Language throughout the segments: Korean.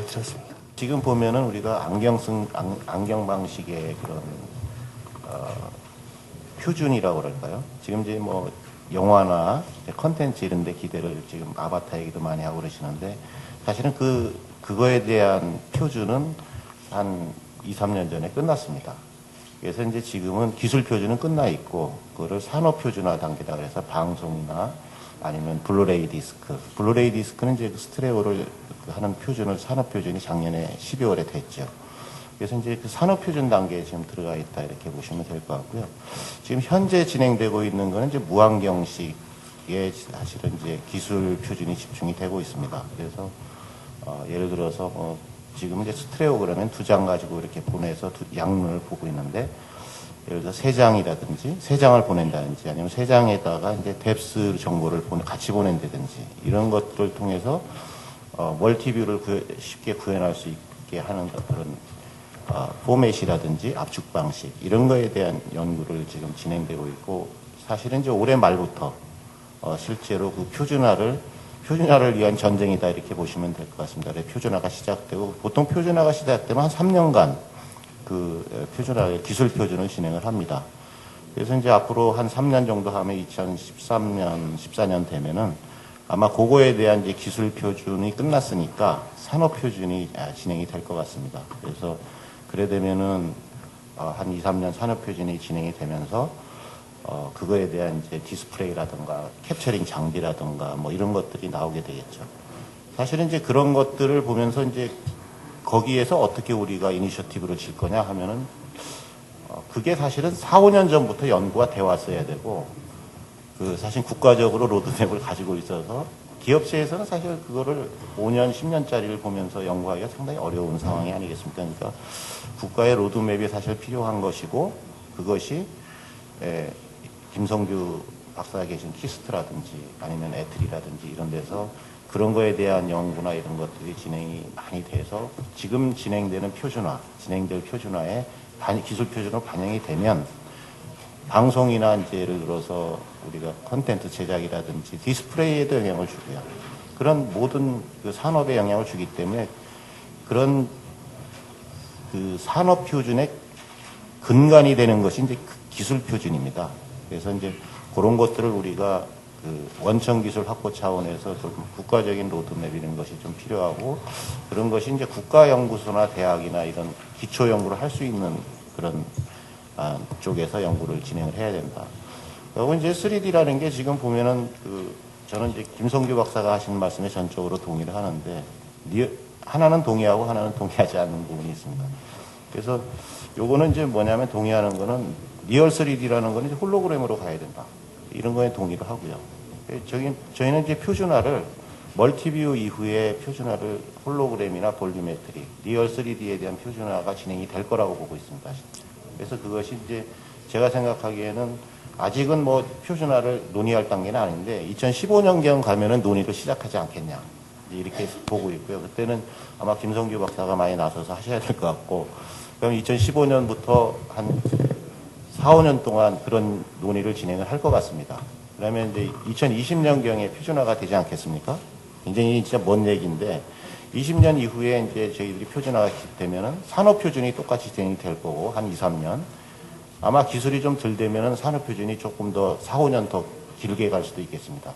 들었습니다. 지금 보면은 우리가 안경 방식의 그런 표준이라고 그럴까요? 지금 이제 뭐 영화나 컨텐츠 이런 데 기대를 지금 아바타 얘기도 많이 하고 그러시는데 사실은 그거에 대한 표준은 한 2, 3년 전에 끝났습니다. 그래서 이제 지금은 기술 표준은 끝나 있고 그거를 산업 표준화 단계다 그래서 방송이나 아니면 블루레이 디스크는 이제 스테레오를 하는 표준을 산업 표준이 작년에 12월에 됐죠. 그래서 이제 그 산업 표준 단계에 지금 들어가 있다 이렇게 보시면 될 것 같고요. 지금 현재 진행되고 있는 거는 이제 무안경식의 사실은 이제 기술 표준이 집중이 되고 있습니다. 그래서 예를 들어서 지금 이제 스테레오 그러면 2장 가지고 이렇게 보내서 양눈을 보고 있는데 예를 들어 3장이라든지 3장을 보낸다든지 아니면 3장에다가 이제 뎁스 정보를 같이 보낸다든지 이런 것들을 통해서 멀티뷰를 쉽게 구현할 수 있게 하는 그런 포맷이라든지 압축 방식 이런 거에 대한 연구를 지금 진행되고 있고 사실은 이제 올해 말부터 실제로 그 표준화를 위한 전쟁이다 이렇게 보시면 될 것 같습니다. 표준화가 시작되고 보통 표준화가 시작되면 한 3년간 그 표준화 기술 표준을 진행을 합니다. 그래서 이제 앞으로 한 3년 정도 하면 2013년, 14년 되면은 아마 그거에 대한 이제 기술 표준이 끝났으니까 산업 표준이 진행이 될 것 같습니다. 그래서 그래 되면은 한 2, 3년 산업 표준이 진행이 되면서 그거에 대한 이제 디스플레이라든가 캡처링 장비라든가 뭐 이런 것들이 나오게 되겠죠. 사실은 이제 그런 것들을 보면서 이제 거기에서 어떻게 우리가 이니셔티브를 질 거냐 하면은 그게 사실은 4, 5년 전부터 연구가 돼 왔어야 되고 사실 국가적으로 로드맵을 가지고 있어서 기업체에서는 사실 그거를 5년, 10년짜리를 보면서 연구하기가 상당히 어려운 상황이 아니겠습니까? 그러니까 국가의 로드맵이 사실 필요한 것이고 그것이 김성규 박사가 계신 키스트라든지 아니면 애틀이라든지 이런 데서 그런 거에 대한 연구나 이런 것들이 진행이 많이 돼서 지금 진행될 표준화에 기술 표준으로 반영이 되면 방송이나 이제 예를 들어서 우리가 콘텐츠 제작이라든지 디스플레이에도 영향을 주고요. 그런 모든 그 산업에 영향을 주기 때문에 그런 그 산업 표준의 근간이 되는 것이 이제 기술 표준입니다. 그래서 이제 그런 것들을 우리가 그 원천 기술 확보 차원에서 좀 국가적인 로드맵 이런 것이 좀 필요하고 그런 것이 이제 국가연구소나 대학이나 이런 기초 연구를 할 수 있는 그런 쪽에서 연구를 진행을 해야 된다. 그리고 이제 3D라는 게 지금 보면은 저는 이제 김성규 박사가 하신 말씀에 전적으로 동의를 하는데 하나는 동의하고 하나는 동의하지 않는 부분이 있습니다. 그래서 요거는 이제 뭐냐면 동의하는 거는 리얼 3D라는 거는 이제 홀로그램으로 가야 된다. 이런 거에 동의를 하고요. 저희는 이제 표준화를 멀티뷰 이후에 표준화를 홀로그램이나 볼륨메트리, 리얼 3D에 대한 표준화가 진행이 될 거라고 보고 있습니다. 그래서 그것이 이제 제가 생각하기에는 아직은 뭐 표준화를 논의할 단계는 아닌데 2015년경 가면은 논의를 시작하지 않겠냐. 이렇게 보고 있고요. 그때는 아마 김성규 박사가 많이 나서서 하셔야 될 것 같고 그럼 2015년부터 한 4, 5년 동안 그런 논의를 진행을 할 것 같습니다. 그러면 이제 2020년경에 표준화가 되지 않겠습니까? 굉장히 진짜 먼 얘기인데 20년 이후에 이제 저희들이 표준화가 되면은 산업 표준이 똑같이 진행이 될 거고 한 2, 3년 아마 기술이 좀 덜 되면은 산업 표준이 조금 더 4, 5년 더 길게 갈 수도 있겠습니다.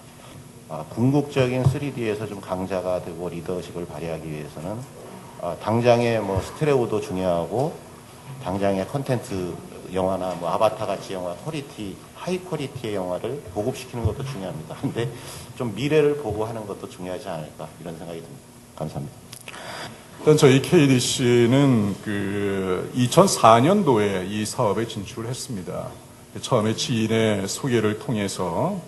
궁극적인 3D에서 좀 강자가 되고 리더십을 발휘하기 위해서는 당장의 뭐 스테레오도 중요하고 당장의 컨텐츠 영화나 뭐 아바타 같이 영화 하이 퀄리티의 영화를 보급시키는 것도 중요합니다. 근데 좀 미래를 보고 하는 것도 중요하지 않을까 이런 생각이 듭니다. 감사합니다. 일단 저희 KDC는 2004년도에 이 사업에 진출을 했습니다. 처음에 지인의 소개를 통해서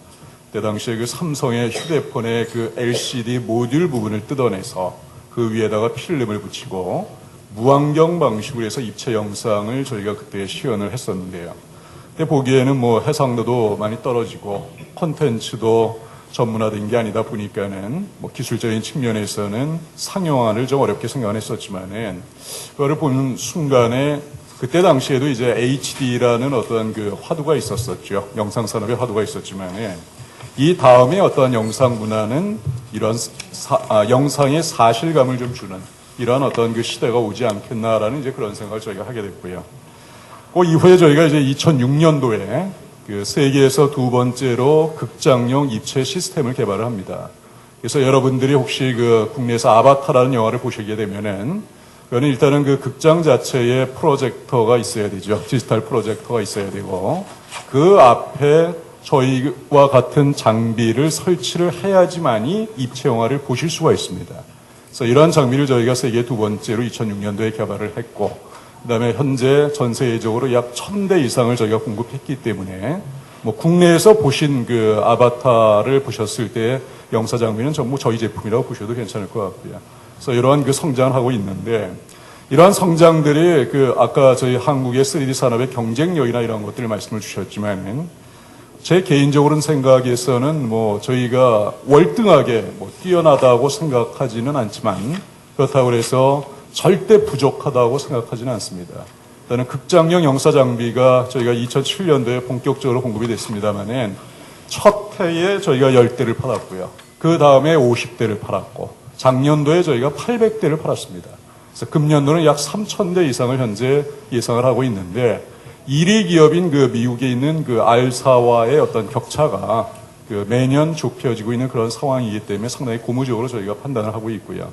그때 당시에 그 삼성의 휴대폰의 그 LCD 모듈 부분을 뜯어내서 그 위에다가 필름을 붙이고 무안경 방식으로 해서 입체 영상을 저희가 그때 시연을 했었는데요. 근데 보기에는 뭐 해상도도 많이 떨어지고 콘텐츠도 전문화된 게 아니다 보니까는 뭐 기술적인 측면에서는 상용화를 좀 어렵게 생각을 했었지만은 그거를 보는 순간에 그때 당시에도 이제 HD라는 어떤 그 화두가 있었었죠. 영상 산업의 화두가 있었지만은 이 다음에 어떤 영상 문화는 이런 영상의 사실감을 좀 주는 이러한 어떤 그 시대가 오지 않겠나라는 이제 그런 생각을 저희가 하게 됐고요. 그 이후에 저희가 이제 2006년도에 그 세계에서 두 번째로 극장용 입체 시스템을 개발을 합니다. 그래서 여러분들이 혹시 그 국내에서 아바타라는 영화를 보시게 되면은 그거는 일단은 그 극장 자체에 프로젝터가 있어야 되죠. 디지털 프로젝터가 있어야 되고 그 앞에 저희와 같은 장비를 설치를 해야지만이 입체 영화를 보실 수가 있습니다. 그래서 이러한 장비를 저희가 세계 두 번째로 2006년도에 개발을 했고 그다음에 현재 전 세계적으로 약 1000대 이상을 저희가 공급했기 때문에 뭐 국내에서 보신 그 아바타를 보셨을 때 영사 장비는 전부 저희 제품이라고 보셔도 괜찮을 것 같고요. 그래서 이러한 그 성장을 하고 있는데 이러한 성장들이 그 아까 저희 한국의 3D 산업의 경쟁력이나 이런 것들을 말씀을 주셨지만 제 개인적으로는 생각에서는 뭐 저희가 월등하게 뭐 뛰어나다고 생각하지는 않지만 그렇다고 해서 절대 부족하다고 생각하지는 않습니다. 일단은 극장용 영사 장비가 저희가 2007년도에 본격적으로 공급이 됐습니다만은 첫 해에 저희가 10대를 팔았고요. 그 다음에 50대를 팔았고 작년도에 저희가 800대를 팔았습니다. 그래서 금년도는 약 3,000대 이상을 현재 예상을 하고 있는데 1위 기업인 그 미국에 있는 그 알사와의 어떤 격차가 그 매년 좁혀지고 있는 그런 상황이기 때문에 상당히 고무적으로 저희가 판단을 하고 있고요.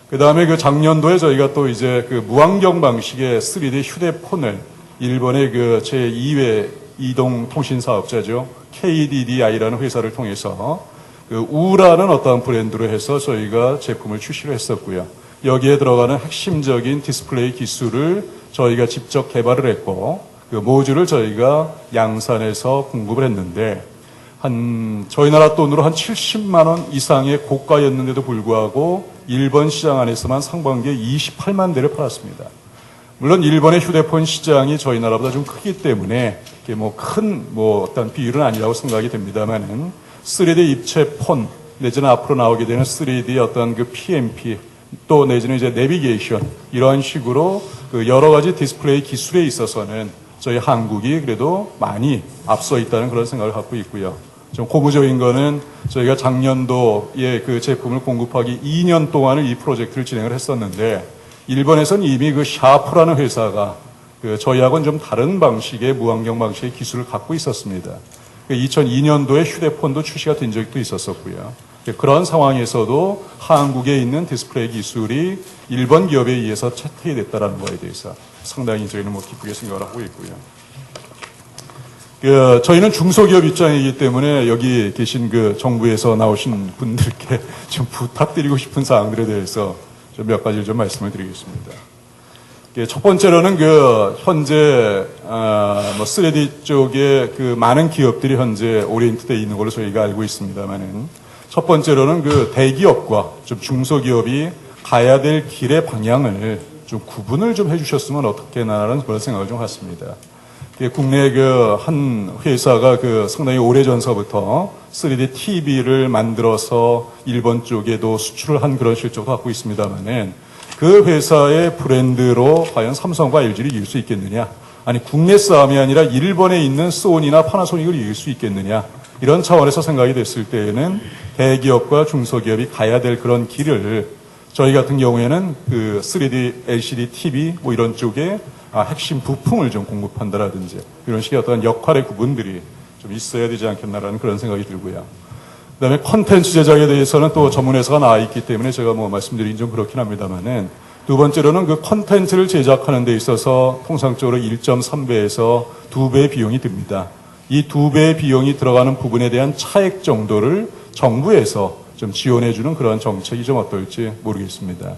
그 다음에 그 작년도에 저희가 또 이제 그 무안경 방식의 3D 휴대폰을 일본의 그 제2회 이동통신 사업자죠. KDDI라는 회사를 통해서 그 우라는 어떠한 브랜드로 해서 저희가 제품을 출시를 했었고요. 여기에 들어가는 핵심적인 디스플레이 기술을 저희가 직접 개발을 했고 그 모듈을 저희가 양산해서 공급을 했는데 저희 나라 돈으로 한 70만 원 이상의 고가였는데도 불구하고 일본 시장 안에서만 상반기에 28만 대를 팔았습니다. 물론 일본의 휴대폰 시장이 저희 나라보다 좀 크기 때문에 이게 뭐 큰 뭐 어떤 비율은 아니라고 생각이 됩니다만은 3D 입체 폰 내지는 앞으로 나오게 되는 3D 어떤 그 PMP 또 내지는 이제 내비게이션 이런 식으로 그 여러 가지 디스플레이 기술에 있어서는 저희 한국이 그래도 많이 앞서 있다는 그런 생각을 갖고 있고요. 좀 고무적인 거는 저희가 작년도에 그 제품을 공급하기 2년 동안을 이 프로젝트를 진행을 했었는데 일본에서는 이미 그 샤프라는 회사가 그 저희하고는 좀 다른 방식의 무안경 방식의 기술을 갖고 있었습니다. 2002년도에 휴대폰도 출시가 된 적도 있었었고요. 그런 상황에서도 한국에 있는 디스플레이 기술이 일본 기업에 의해서 채택이 됐다는 거에 대해서 상당히 저희는 뭐 기쁘게 생각을 하고 있고요. 저희는 중소기업 입장이기 때문에 여기 계신 그 정부에서 나오신 분들께 좀 부탁드리고 싶은 사항들에 대해서 좀 몇 가지를 좀 말씀을 드리겠습니다. 첫 번째로는 그 현재 뭐 3D 쪽에 그 많은 기업들이 현재 오리엔트되어 있는 걸로 저희가 알고 있습니다만은 첫 번째로는 그 대기업과 좀 중소기업이 가야 될 길의 방향을 좀 구분을 좀 해주셨으면 어떻게나라는 그런 생각을 좀 갖습니다. 국내 그 한 회사가 그 상당히 오래 전서부터 3D TV를 만들어서 일본 쪽에도 수출을 한 그런 실적도 갖고 있습니다만은 그 회사의 브랜드로 과연 삼성과 LG를 이길 수 있겠느냐? 아니 국내 싸움이 아니라 일본에 있는 소니나 파나소닉을 이길 수 있겠느냐? 이런 차원에서 생각이 됐을 때에는 대기업과 중소기업이 가야 될 그런 길을 저희 같은 경우에는 그 3D LCD TV 뭐 이런 쪽에 핵심 부품을 좀 공급한다라든지 이런 식의 어떤 역할의 구분들이 좀 있어야 되지 않겠나라는 그런 생각이 들고요. 그다음에 콘텐츠 제작에 대해서는 또 전문회사가 나와 있기 때문에 제가 뭐 말씀드리긴 좀 그렇긴 합니다만은 두 번째로는 그 콘텐츠를 제작하는 데 있어서 통상적으로 1.3배에서 2배의 비용이 듭니다. 이 2배의 비용이 들어가는 부분에 대한 차액 정도를 정부에서 좀 지원해주는 그런 정책이 좀 어떨지 모르겠습니다.